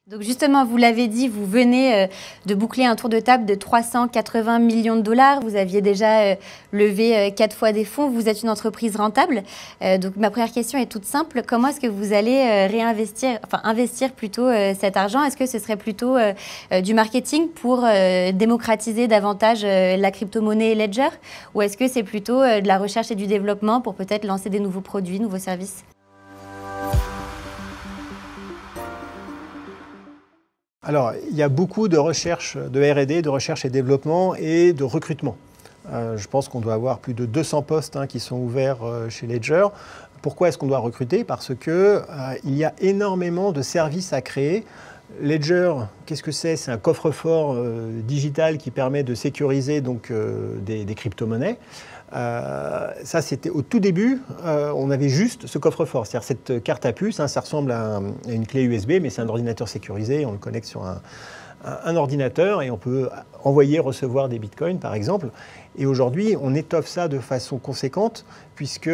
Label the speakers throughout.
Speaker 1: Donc justement, vous l'avez dit, vous venez de boucler un tour de table de 380 millions de dollars. Vous aviez déjà levé 4 fois des fonds. Vous êtes une entreprise rentable. Donc ma première question est toute simple. Comment est-ce que vous allez investir plutôt cet argent? Est-ce que ce serait plutôt du marketing pour démocratiser davantage la crypto-monnaie Ledger? Ou est-ce que c'est plutôt de la recherche et du développement pour peut-être lancer des nouveaux produits, nouveaux services?
Speaker 2: Alors, il y a beaucoup de recherche, de R&D, de recherche et développement et de recrutement. Je pense qu'on doit avoir plus de 200 postes qui sont ouverts chez Ledger. Pourquoi est-ce qu'on doit recruter? Parce qu'il y a énormément de services à créer. Ledger, qu'est-ce que c'est? C'est un coffre-fort digital qui permet de sécuriser donc, des crypto-monnaies. Ça, c'était au tout début, on avait juste ce coffre-fort, c'est-à-dire cette carte à puce, ça ressemble à une clé USB, mais c'est un ordinateur sécurisé, on le connecte sur un ordinateur et on peut envoyer, recevoir des bitcoins par exemple. Et aujourd'hui, on étoffe ça de façon conséquente puisque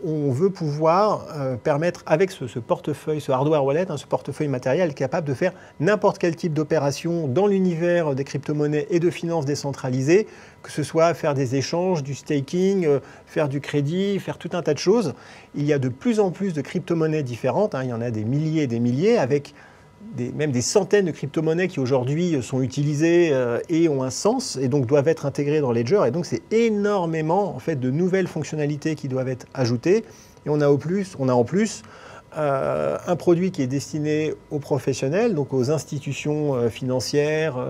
Speaker 2: on veut pouvoir permettre avec ce portefeuille, ce hardware wallet, ce portefeuille matériel capable de faire n'importe quel type d'opération dans l'univers des crypto-monnaies et de finances décentralisées, que ce soit faire des échanges, du staking, faire du crédit, faire tout un tas de choses. Il y a de plus en plus de crypto-monnaies différentes, il y en a des milliers et des milliers avec même des centaines de crypto-monnaies qui aujourd'hui sont utilisées et ont un sens et donc doivent être intégrées dans Ledger. Et donc c'est énormément en fait, de nouvelles fonctionnalités qui doivent être ajoutées. Et on a en plus un produit qui est destiné aux professionnels, donc aux institutions financières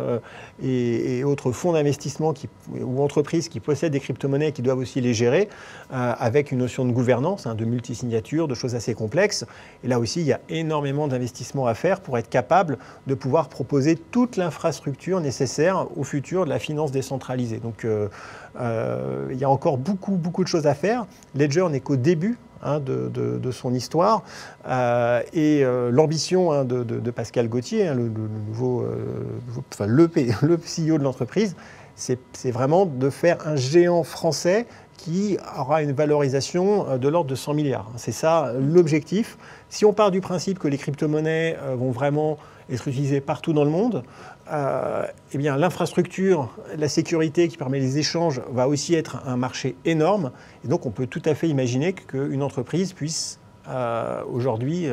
Speaker 2: et autres fonds d'investissement ou entreprises qui possèdent des crypto-monnaies et qui doivent aussi les gérer, avec une notion de gouvernance, de multisignature, de choses assez complexes. Et là aussi, il y a énormément d'investissements à faire pour être capable de pouvoir proposer toute l'infrastructure nécessaire au futur de la finance décentralisée. Donc il y a encore beaucoup de choses à faire. Ledger n'est qu'au début de son histoire. L'ambition de Pascal Gauthier, le CEO de l'entreprise, c'est vraiment de faire un géant français qui aura une valorisation de l'ordre de 100 milliards. C'est ça l'objectif. Si on part du principe que les crypto-monnaies vont vraiment être utilisées partout dans le monde, eh bien, l'infrastructure, la sécurité qui permet les échanges va aussi être un marché énorme. Et donc, on peut tout à fait imaginer qu'une entreprise puisse aujourd'hui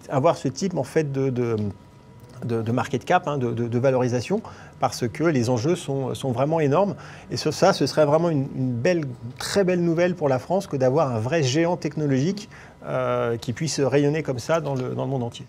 Speaker 2: avoir ce type en fait, de market cap, de valorisation, parce que les enjeux sont vraiment énormes. Et sur ça, ce serait vraiment une très belle nouvelle pour la France que d'avoir un vrai géant technologique qui puisse rayonner comme ça dans le monde entier.